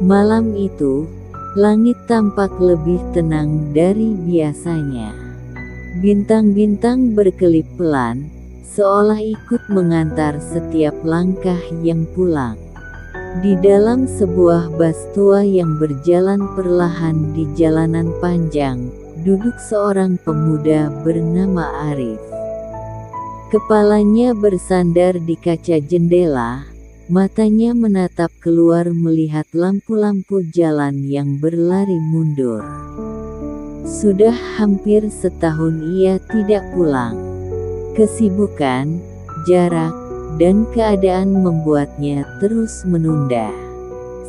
Malam itu, langit tampak lebih tenang dari biasanya. Bintang-bintang berkelip pelan, seolah ikut mengantar setiap langkah yang pulang. Di dalam sebuah bas tua yang berjalan perlahan di jalanan panjang, duduk seorang pemuda bernama Arif. Kepalanya bersandar di kaca jendela, matanya menatap keluar melihat lampu-lampu jalan yang berlari mundur. Sudah hampir setahun ia tidak pulang. Kesibukan, jarak, dan keadaan membuatnya terus menunda.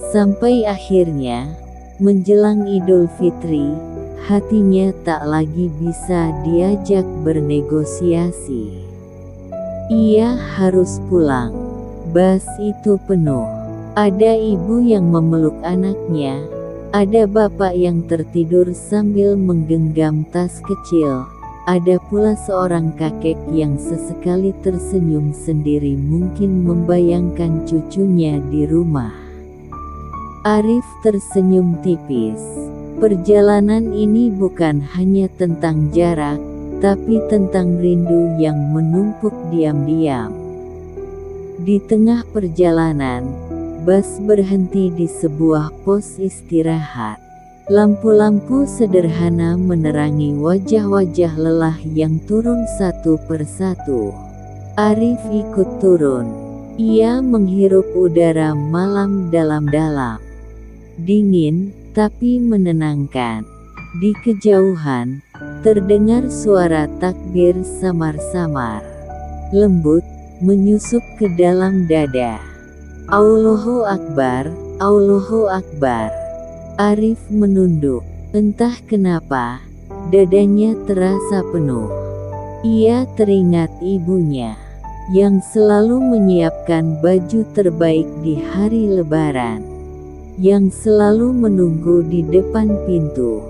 Sampai akhirnya, menjelang Idul Fitri, hatinya tak lagi bisa diajak bernegosiasi. Ia harus pulang. Bas itu penuh. Ada ibu yang memeluk anaknya, ada bapak yang tertidur sambil menggenggam tas kecil, ada pula seorang kakek yang sesekali tersenyum sendiri mungkin membayangkan cucunya di rumah. Arif tersenyum tipis. Perjalanan ini bukan hanya tentang jarak, tapi tentang rindu yang menumpuk diam-diam. Di tengah perjalanan, bas berhenti di sebuah pos istirahat. Lampu-lampu sederhana menerangi wajah-wajah lelah yang turun satu persatu. Arif ikut turun. Ia menghirup udara malam dalam-dalam. Dingin, tapi menenangkan. Di kejauhan, terdengar suara takbir samar-samar. Lembut, menyusup ke dalam dada. Allahu Akbar, Allahu Akbar. Arif menunduk. Entah kenapa, dadanya terasa penuh. Ia teringat ibunya, yang selalu menyiapkan baju terbaik di hari Lebaran, yang selalu menunggu di depan pintu,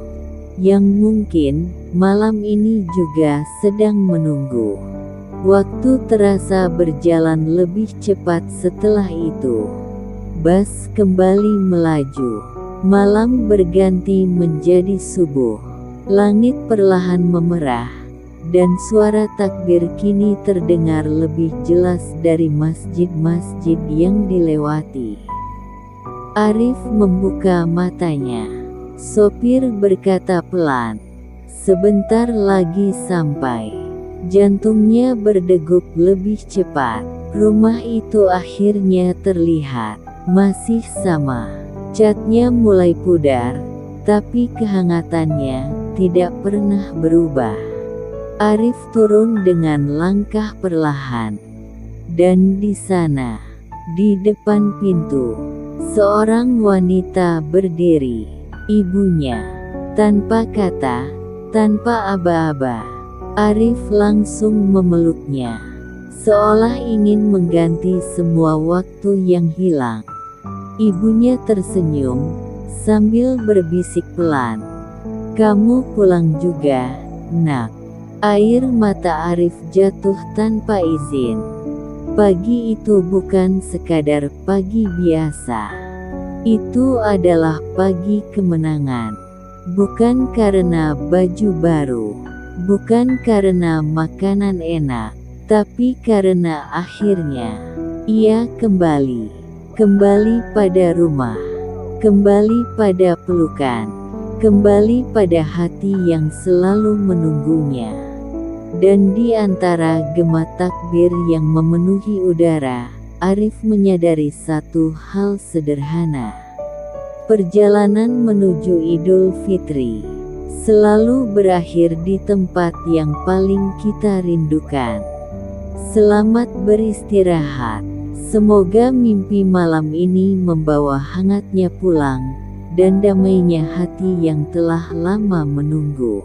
yang mungkin malam ini juga sedang menunggu. Waktu terasa berjalan lebih cepat setelah itu. Bas kembali melaju. Malam berganti menjadi subuh. Langit perlahan memerah, dan suara takbir kini terdengar lebih jelas dari masjid-masjid yang dilewati. Arif membuka matanya. Sopir berkata pelan, "Sebentar lagi sampai." Jantungnya berdegup lebih cepat. Rumah itu akhirnya terlihat. Masih sama. Catnya mulai pudar, tapi kehangatannya tidak pernah berubah. Arif turun dengan langkah perlahan. Dan di sana, di depan pintu, seorang wanita berdiri. Ibunya. Tanpa kata, tanpa aba-aba, Arif langsung memeluknya, seolah ingin mengganti semua waktu yang hilang. Ibunya tersenyum, sambil berbisik pelan, "Kamu pulang juga, Nak." Air mata Arif jatuh tanpa izin. Pagi itu bukan sekadar pagi biasa. Itu adalah pagi kemenangan. Bukan karena baju baru, bukan karena makanan enak, tapi karena akhirnya ia kembali pada rumah, kembali pada pelukan, kembali pada hati yang selalu menunggunya. Dan di antara gema takbir yang memenuhi udara, Arif menyadari satu hal sederhana. Perjalanan menuju Idul Fitri selalu berakhir di tempat yang paling kita rindukan. Selamat beristirahat. Semoga mimpi malam ini membawa hangatnya pulang, dan damainya hati yang telah lama menunggu.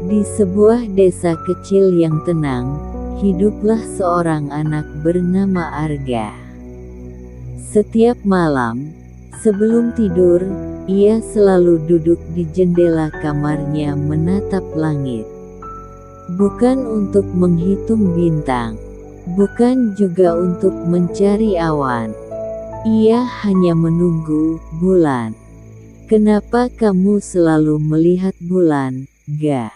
Di sebuah desa kecil yang tenang, hiduplah seorang anak bernama Arga. Setiap malam, sebelum tidur, ia selalu duduk di jendela kamarnya menatap langit. bukan untuk menghitung bintang, bukan juga untuk mencari awan. Ia hanya menunggu bulan. "Kenapa kamu selalu melihat bulan, Ga?"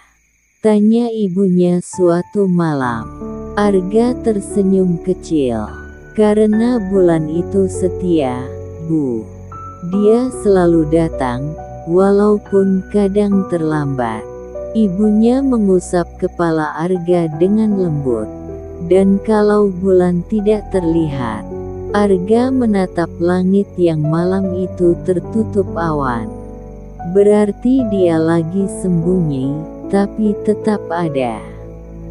tanya ibunya suatu malam. Arga tersenyum kecil. "Karena bulan itu setia, Bu. Dia selalu datang, walaupun kadang terlambat." Ibunya mengusap kepala Arga dengan lembut. Dan kalau bulan tidak terlihat, Arga menatap langit yang malam itu tertutup awan. Berarti dia lagi sembunyi, tapi tetap ada.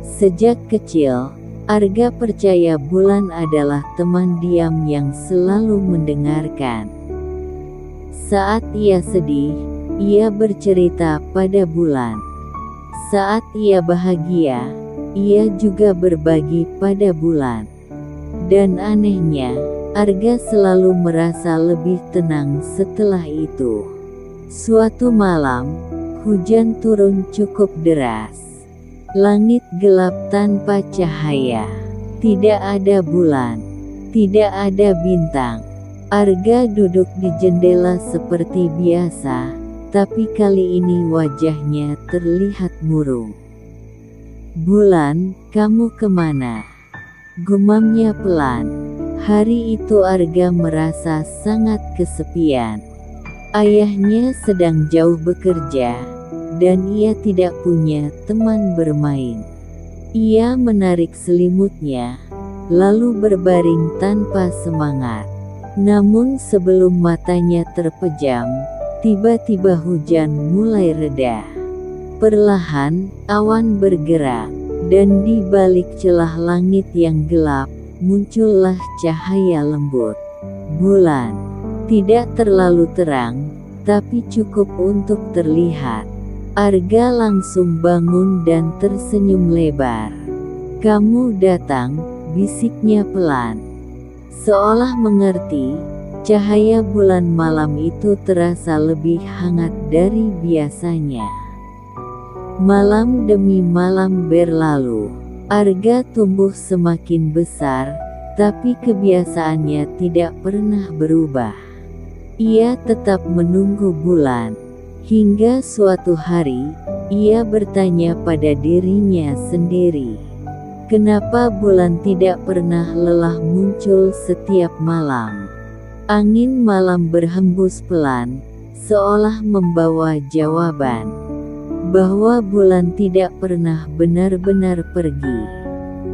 Sejak kecil, Arga percaya bulan adalah teman diam yang selalu mendengarkan. Saat ia sedih, ia bercerita pada bulan. Saat ia bahagia, ia juga berbagi pada bulan. Dan anehnya, Arga selalu merasa lebih tenang setelah itu. Suatu malam, hujan turun cukup deras. Langit gelap tanpa cahaya. Tidak ada bulan. Tidak ada bintang. Arga duduk di jendela seperti biasa, tapi kali ini wajahnya terlihat murung. "Bulan, kamu kemana?" gumamnya pelan. Hari itu Arga merasa sangat kesepian. Ayahnya sedang jauh bekerja, dan ia tidak punya teman bermain. Ia menarik selimutnya, lalu berbaring tanpa semangat. Namun sebelum matanya terpejam, tiba-tiba hujan mulai reda. Perlahan, awan bergerak, dan di balik celah langit yang gelap, muncullah cahaya lembut. Bulan. Tidak terlalu terang, tapi cukup untuk terlihat. Arga langsung bangun dan tersenyum lebar. "Kamu datang," bisiknya pelan. Seolah mengerti, cahaya bulan malam itu terasa lebih hangat dari biasanya. Malam demi malam berlalu. Arga tumbuh semakin besar, tapi kebiasaannya tidak pernah berubah. Ia tetap menunggu bulan. Hingga suatu hari, ia bertanya pada dirinya sendiri, kenapa bulan tidak pernah lelah muncul setiap malam? Angin malam berhembus pelan, seolah membawa jawaban bahwa bulan tidak pernah benar-benar pergi.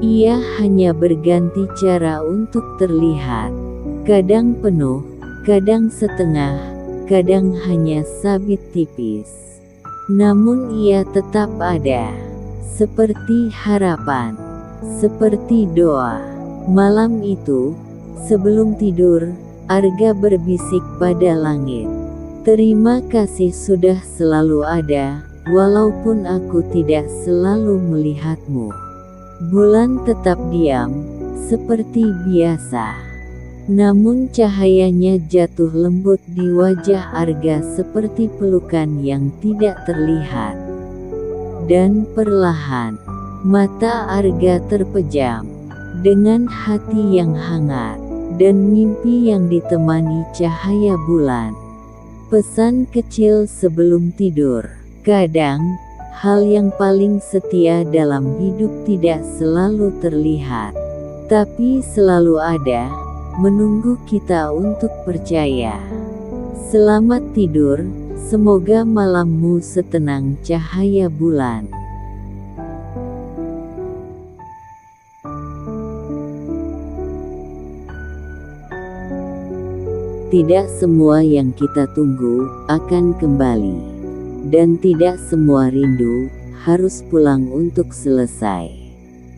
Ia hanya berganti cara untuk terlihat. Kadang penuh, kadang setengah, kadang hanya sabit tipis. Namun ia tetap ada. Seperti harapan, seperti doa. Malam itu, sebelum tidur, Arga berbisik pada langit. "Terima kasih sudah selalu ada, walaupun aku tidak selalu melihatmu." Bulan tetap diam, seperti biasa. Namun cahayanya jatuh lembut di wajah Arga seperti pelukan yang tidak terlihat. Dan perlahan, mata Arga terpejam. Dengan hati yang hangat, dan mimpi yang ditemani cahaya bulan. Pesan kecil sebelum tidur. Kadang, hal yang paling setia dalam hidup tidak selalu terlihat, tapi selalu ada, menunggu kita untuk percaya. Selamat tidur, semoga malammu setenang cahaya bulan. Tidak semua yang kita tunggu akan kembali, dan tidak semua rindu harus pulang untuk selesai.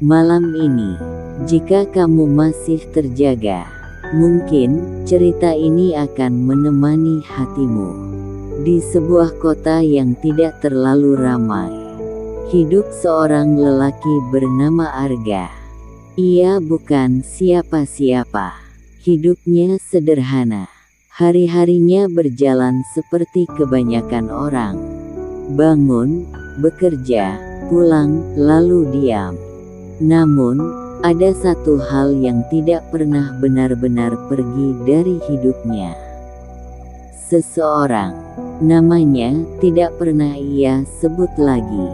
Malam ini, jika kamu masih terjaga, mungkin cerita ini akan menemani hatimu. Di sebuah kota yang tidak terlalu ramai, hidup seorang lelaki bernama Arga. Ia bukan siapa-siapa. Hidupnya sederhana. Hari-harinya berjalan seperti kebanyakan orang. Bangun, bekerja, pulang, lalu diam. Namun, ada satu hal yang tidak pernah benar-benar pergi dari hidupnya. Seseorang, namanya tidak pernah ia sebut lagi,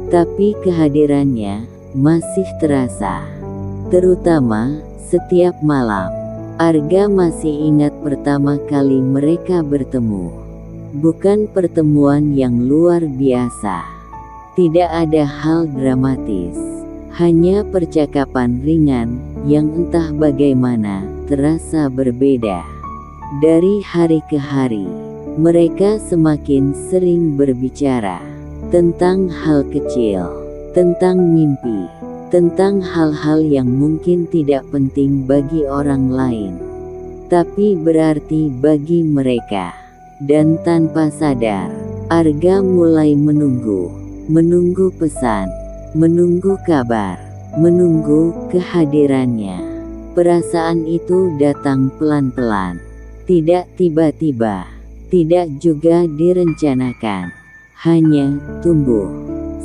tapi kehadirannya masih terasa. Terutama setiap malam. Arga masih ingat pertama kali mereka bertemu. Bukan pertemuan yang luar biasa. Tidak ada hal dramatis. Hanya percakapan ringan yang entah bagaimana terasa berbeda. Dari hari ke hari, mereka semakin sering berbicara tentang hal kecil, tentang mimpi, tentang hal-hal yang mungkin tidak penting bagi orang lain, tapi berarti bagi mereka. Dan tanpa sadar, Arga mulai menunggu pesan, menunggu kabar, menunggu kehadirannya. Perasaan itu datang pelan-pelan, tidak tiba-tiba, tidak juga direncanakan, hanya tumbuh.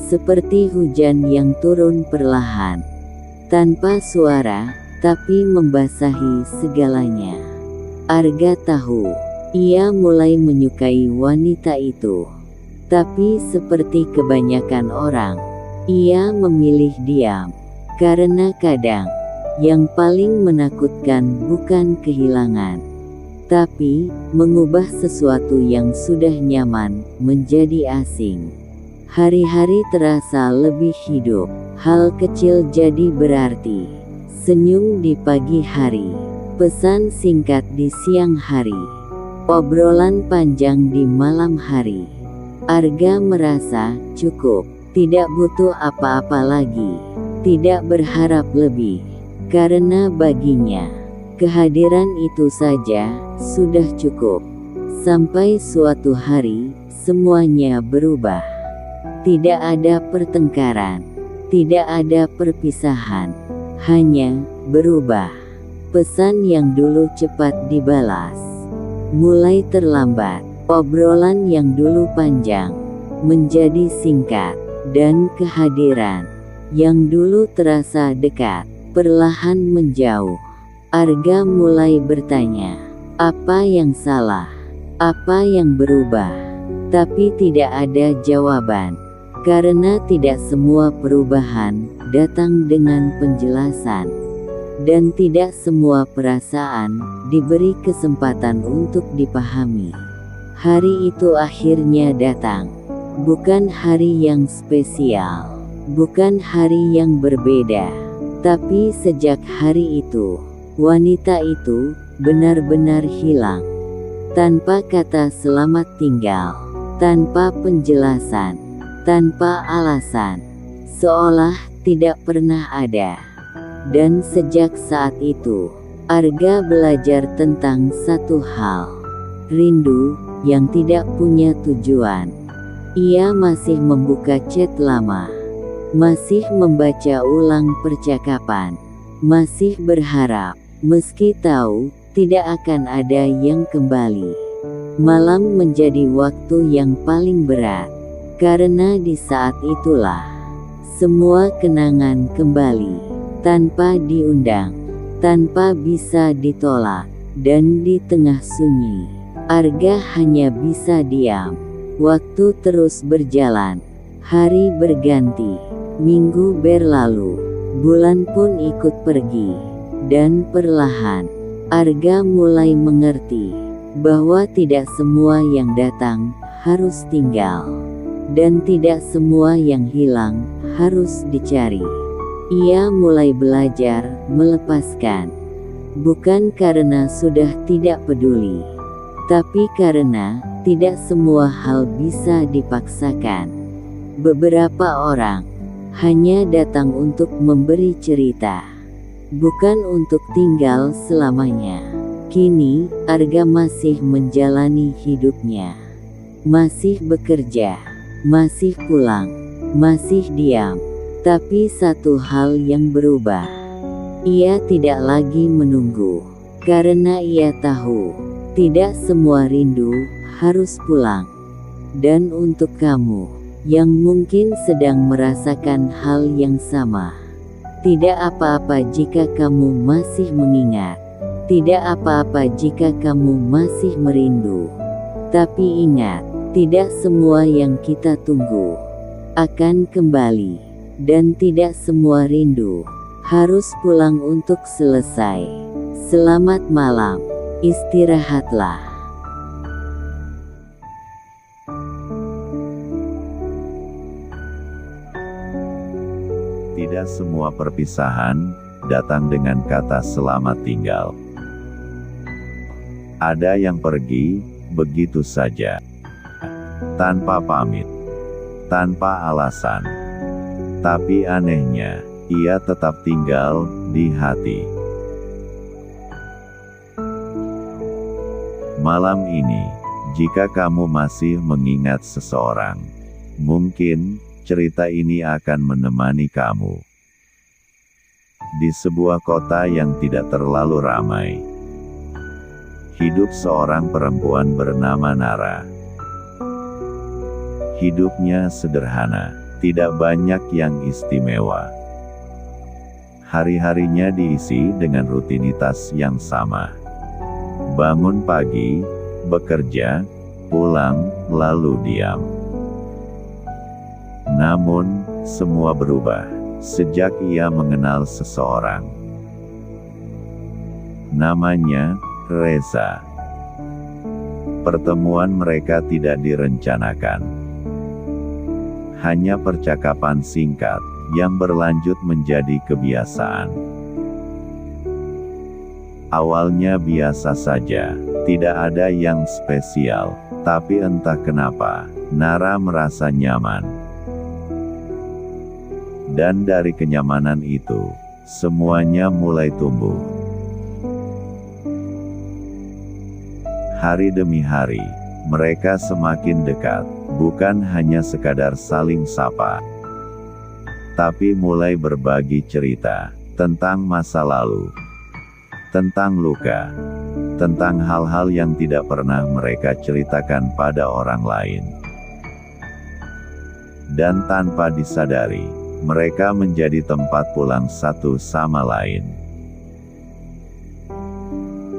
Seperti hujan yang turun perlahan, tanpa suara, tapi membasahi segalanya. Arga tahu, ia mulai menyukai wanita itu. Tapi seperti kebanyakan orang, ia memilih diam. Karena kadang, yang paling menakutkan bukan kehilangan, tapi mengubah sesuatu yang sudah nyaman menjadi asing. Hari-hari terasa lebih hidup, hal kecil jadi berarti. Senyum di pagi hari, pesan singkat di siang hari, obrolan panjang di malam hari. Arga merasa cukup, tidak butuh apa-apa lagi, tidak berharap lebih. Karena baginya, kehadiran itu saja sudah cukup. Sampai suatu hari, semuanya berubah. Tidak ada pertengkaran, tidak ada perpisahan, hanya berubah. Pesan yang dulu cepat dibalas, mulai terlambat. Obrolan yang dulu panjang, menjadi singkat. Dan kehadiran, yang dulu terasa dekat, perlahan menjauh. Arga mulai bertanya, apa yang salah? Apa yang berubah? Tapi tidak ada jawaban. Karena tidak semua perubahan datang dengan penjelasan, dan tidak semua perasaan diberi kesempatan untuk dipahami. Hari itu akhirnya datang, bukan hari yang spesial, bukan hari yang berbeda, tapi sejak hari itu, wanita itu benar-benar hilang, tanpa kata selamat tinggal, tanpa penjelasan, tanpa alasan, seolah tidak pernah ada. Dan sejak saat itu, Arga belajar tentang satu hal, rindu yang tidak punya tujuan. Ia masih membuka chat lama, masih membaca ulang percakapan, masih berharap, meski tahu tidak akan ada yang kembali. Malam menjadi waktu yang paling berat. Karena di saat itulah, semua kenangan kembali, tanpa diundang, tanpa bisa ditolak, dan di tengah sunyi, Arga hanya bisa diam. Waktu terus berjalan, hari berganti, minggu berlalu, bulan pun ikut pergi, dan perlahan, Arga mulai mengerti, bahwa tidak semua yang datang, harus tinggal. Dan tidak semua yang hilang, harus dicari. Ia mulai belajar melepaskan. Bukan karena sudah tidak peduli, tapi karena tidak semua hal bisa dipaksakan. Beberapa orang hanya datang untuk memberi cerita, bukan untuk tinggal selamanya. Kini, Arga masih menjalani hidupnya. Masih bekerja, masih pulang, masih diam. Tapi satu hal yang berubah. Ia tidak lagi menunggu. Karena ia tahu, tidak semua rindu harus pulang. Dan untuk kamu, yang mungkin sedang merasakan hal yang sama. Tidak apa-apa jika kamu masih mengingat. Tidak apa-apa jika kamu masih merindu. Tapi ingat, tidak semua yang kita tunggu akan kembali. Dan tidak semua rindu harus pulang untuk selesai. Selamat malam, istirahatlah. Tidak semua perpisahan datang dengan kata selamat tinggal. Ada yang pergi begitu saja, tanpa pamit, tanpa alasan. Tapi anehnya, ia tetap tinggal di hati. Malam ini, jika kamu masih mengingat seseorang, mungkin cerita ini akan menemani kamu. Di sebuah kota yang tidak terlalu ramai, hidup seorang perempuan bernama Nara. Hidupnya sederhana, tidak banyak yang istimewa. Hari-harinya diisi dengan rutinitas yang sama. Bangun pagi, bekerja, pulang, lalu diam. Namun, semua berubah sejak ia mengenal seseorang. Namanya Reza. Pertemuan mereka tidak direncanakan. Hanya percakapan singkat yang berlanjut menjadi kebiasaan. Awalnya biasa saja, tidak ada yang spesial, tapi entah kenapa, Nara merasa nyaman. Dan dari kenyamanan itu, semuanya mulai tumbuh. Hari demi hari, mereka semakin dekat, bukan hanya sekadar saling sapa, tapi mulai berbagi cerita tentang masa lalu, tentang luka, tentang hal-hal yang tidak pernah mereka ceritakan pada orang lain. Dan tanpa disadari, mereka menjadi tempat pulang satu sama lain.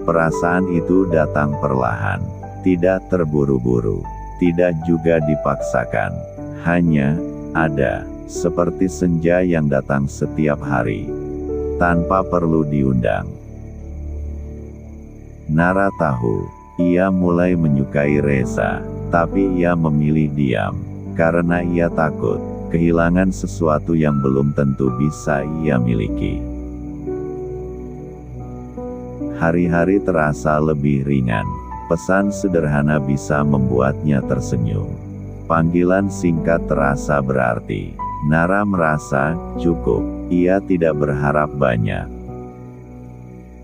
Perasaan itu datang perlahan, tidak terburu-buru, tidak juga dipaksakan, hanya ada, seperti senja yang datang setiap hari, tanpa perlu diundang. Nara tahu, ia mulai menyukai Reza, tapi ia memilih diam, karena ia takut kehilangan sesuatu yang belum tentu bisa ia miliki. Hari-hari terasa lebih ringan, pesan sederhana bisa membuatnya tersenyum. Panggilan singkat terasa berarti. Nara merasa cukup, ia tidak berharap banyak.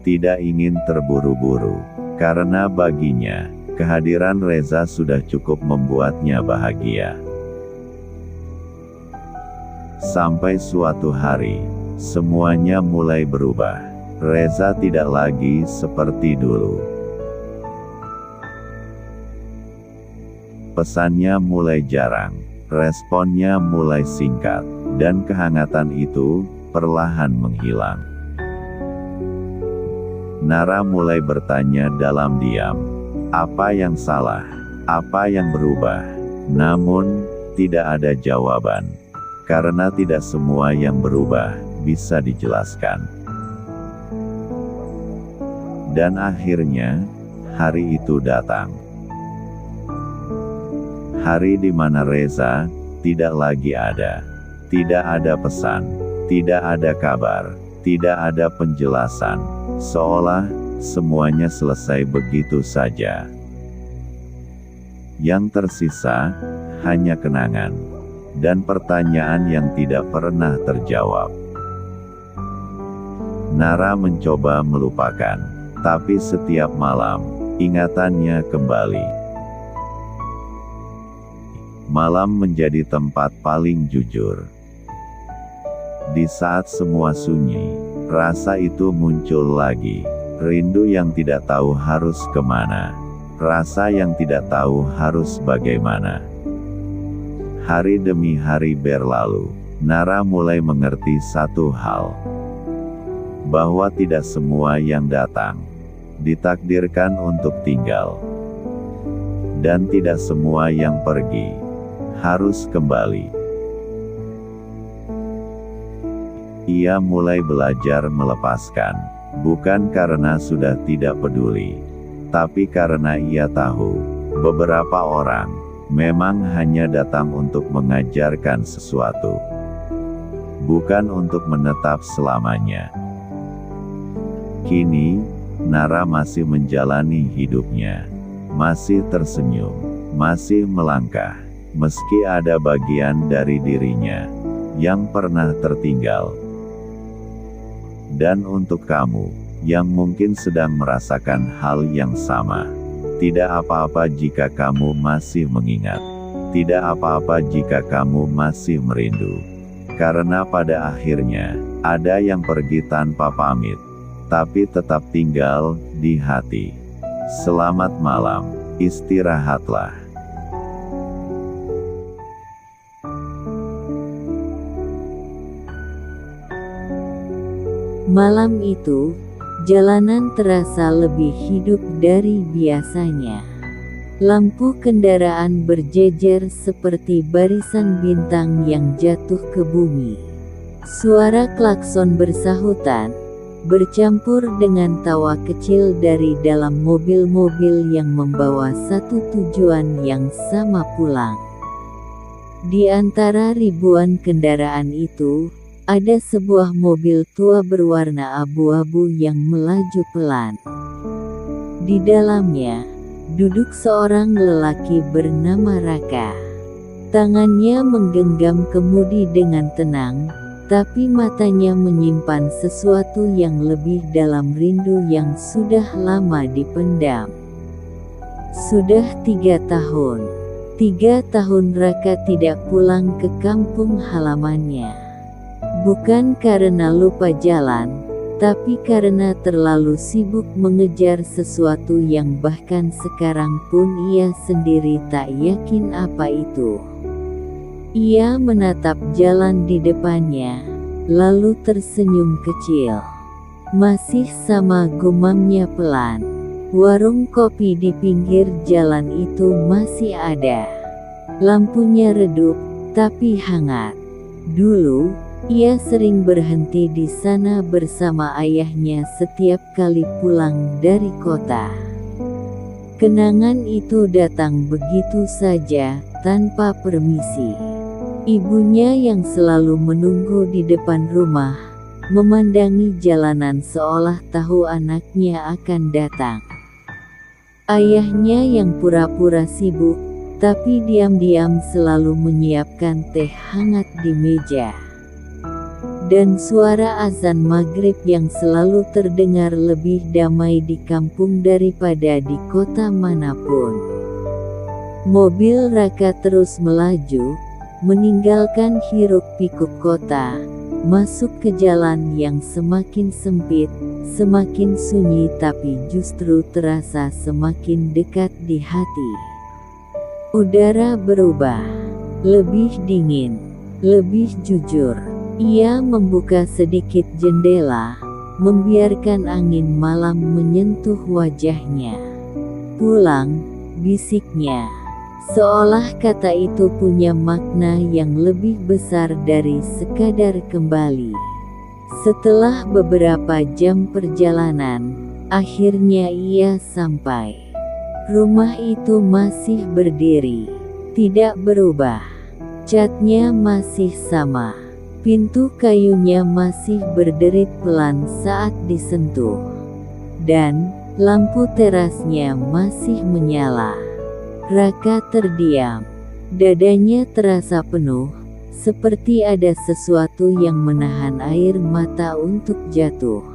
Tidak ingin terburu-buru, karena baginya, kehadiran Reza sudah cukup membuatnya bahagia. Sampai suatu hari, semuanya mulai berubah. Reza tidak lagi seperti dulu. Pesannya mulai jarang, responnya mulai singkat, dan kehangatan itu perlahan menghilang. Nara mulai bertanya dalam diam, apa yang salah, apa yang berubah, namun tidak ada jawaban, karena tidak semua yang berubah bisa dijelaskan. Dan akhirnya, hari itu datang. Hari di mana Reza tidak lagi ada. Tidak ada pesan, tidak ada kabar, tidak ada penjelasan. Seolah semuanya selesai begitu saja. Yang tersisa hanya kenangan dan pertanyaan yang tidak pernah terjawab. Nara mencoba melupakan, tapi setiap malam ingatannya kembali. Malam menjadi tempat paling jujur. Di saat semua sunyi, rasa itu muncul lagi. Rindu yang tidak tahu harus kemana. Rasa yang tidak tahu harus bagaimana. Hari demi hari berlalu, Nara mulai mengerti satu hal. Bahwa tidak semua yang datang ditakdirkan untuk tinggal. Dan tidak semua yang pergi harus kembali. Ia mulai belajar melepaskan, bukan karena sudah tidak peduli, tapi karena ia tahu, beberapa orang memang hanya datang untuk mengajarkan sesuatu, bukan untuk menetap selamanya. Kini, Nara masih menjalani hidupnya, masih tersenyum, masih melangkah, meski ada bagian dari dirinya yang pernah tertinggal. Dan untuk kamu, yang mungkin sedang merasakan hal yang sama, tidak apa-apa jika kamu masih mengingat. Tidak apa-apa jika kamu masih merindu. Karena pada akhirnya, ada yang pergi tanpa pamit, tapi tetap tinggal di hati. Selamat malam, istirahatlah. Malam itu, jalanan terasa lebih hidup dari biasanya. Lampu kendaraan berjejer seperti barisan bintang yang jatuh ke bumi. Suara klakson bersahutan, bercampur dengan tawa kecil dari dalam mobil-mobil yang membawa satu tujuan yang sama pulang. Di antara ribuan kendaraan itu, ada sebuah mobil tua berwarna abu-abu yang melaju pelan. Di dalamnya, duduk seorang lelaki bernama Raka. Tangannya menggenggam kemudi dengan tenang, tapi matanya menyimpan sesuatu yang lebih dalam, rindu yang sudah lama dipendam. Sudah 3 tahun. 3 tahun Raka tidak pulang ke kampung halamannya. Bukan karena lupa jalan, tapi karena terlalu sibuk mengejar sesuatu yang bahkan sekarang pun ia sendiri tak yakin apa itu. Ia menatap jalan di depannya, lalu tersenyum kecil. Masih sama, gumamnya pelan. Warung kopi di pinggir jalan itu masih ada. Lampunya redup, tapi hangat. Dulu, ia sering berhenti di sana bersama ayahnya setiap kali pulang dari kota. Kenangan itu datang begitu saja, tanpa permisi. Ibunya yang selalu menunggu di depan rumah, memandangi jalanan seolah tahu anaknya akan datang. Ayahnya yang pura-pura sibuk, tapi diam-diam selalu menyiapkan teh hangat di meja. Dan suara azan maghrib yang selalu terdengar lebih damai di kampung daripada di kota manapun. Mobil Raka terus melaju, meninggalkan hiruk-pikuk kota, masuk ke jalan yang semakin sempit, semakin sunyi, tapi justru terasa semakin dekat di hati. Udara berubah, lebih dingin, lebih jujur. Ia membuka sedikit jendela, membiarkan angin malam menyentuh wajahnya. Pulang, bisiknya. Seolah kata itu punya makna yang lebih besar dari sekadar kembali. Setelah beberapa jam perjalanan, akhirnya ia sampai. Rumah itu masih berdiri, tidak berubah. Catnya masih sama. Pintu kayunya masih berderit pelan saat disentuh. Dan, lampu terasnya masih menyala. Raka terdiam. Dadanya terasa penuh, seperti ada sesuatu yang menahan air mata untuk jatuh.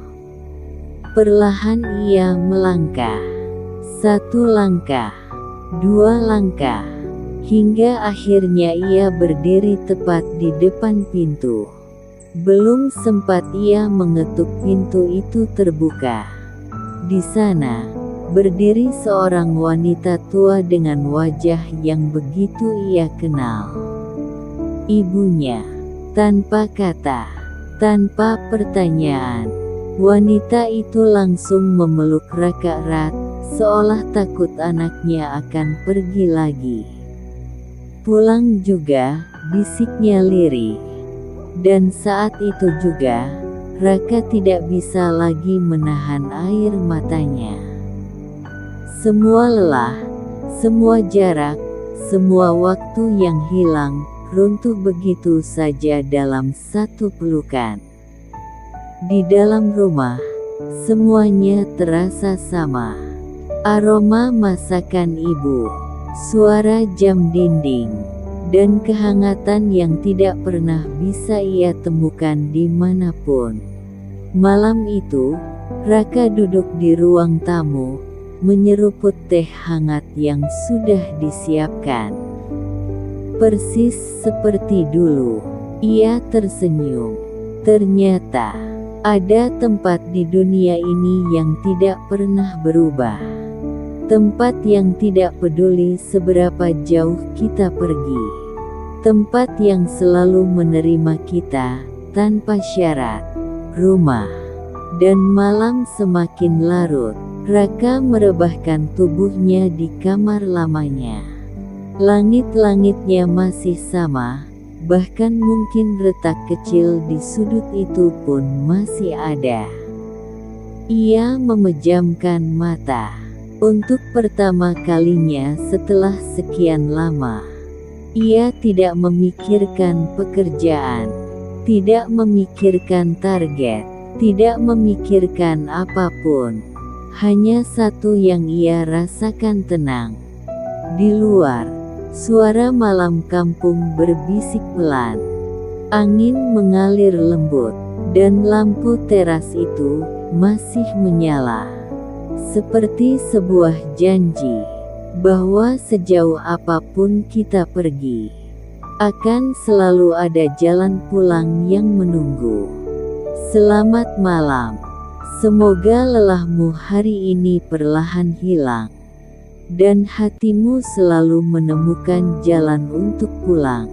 Perlahan ia melangkah. 1 langkah, 2 langkah. Hingga akhirnya ia berdiri tepat di depan pintu. Belum sempat ia mengetuk, pintu itu terbuka. Di sana, berdiri seorang wanita tua dengan wajah yang begitu ia kenal. ibunya. Tanpa kata, tanpa pertanyaan, wanita itu langsung memeluk Raka erat, seolah takut anaknya akan pergi lagi. Pulang juga, bisiknya lirih. Dan saat itu juga, Raka tidak bisa lagi menahan air matanya. Semua lelah, semua jarak, semua waktu yang hilang, runtuh begitu saja dalam satu pelukan. Di dalam rumah, semuanya terasa sama. Aroma masakan ibu, suara jam dinding, dan kehangatan yang tidak pernah bisa ia temukan dimanapun. Malam itu, Raka duduk di ruang tamu, menyeruput teh hangat yang sudah disiapkan. Persis seperti dulu, ia tersenyum. Ternyata, ada tempat di dunia ini yang tidak pernah berubah. Tempat yang tidak peduli seberapa jauh kita pergi. Tempat yang selalu menerima kita, tanpa syarat. Rumah. Dan malam semakin larut, Raka merebahkan tubuhnya di kamar lamanya. Langit-langitnya masih sama, bahkan mungkin retak kecil di sudut itu pun masih ada. Ia memejamkan mata. Untuk pertama kalinya setelah sekian lama, ia tidak memikirkan pekerjaan, tidak memikirkan target, tidak memikirkan apapun. Hanya satu yang ia rasakan tenang. Di luar, suara malam kampung berbisik pelan. Angin mengalir lembut, dan lampu teras itu masih menyala. Seperti sebuah janji, bahwa sejauh apapun kita pergi, akan selalu ada jalan pulang yang menunggu. Selamat malam. Semoga lelahmu hari ini perlahan hilang, dan hatimu selalu menemukan jalan untuk pulang.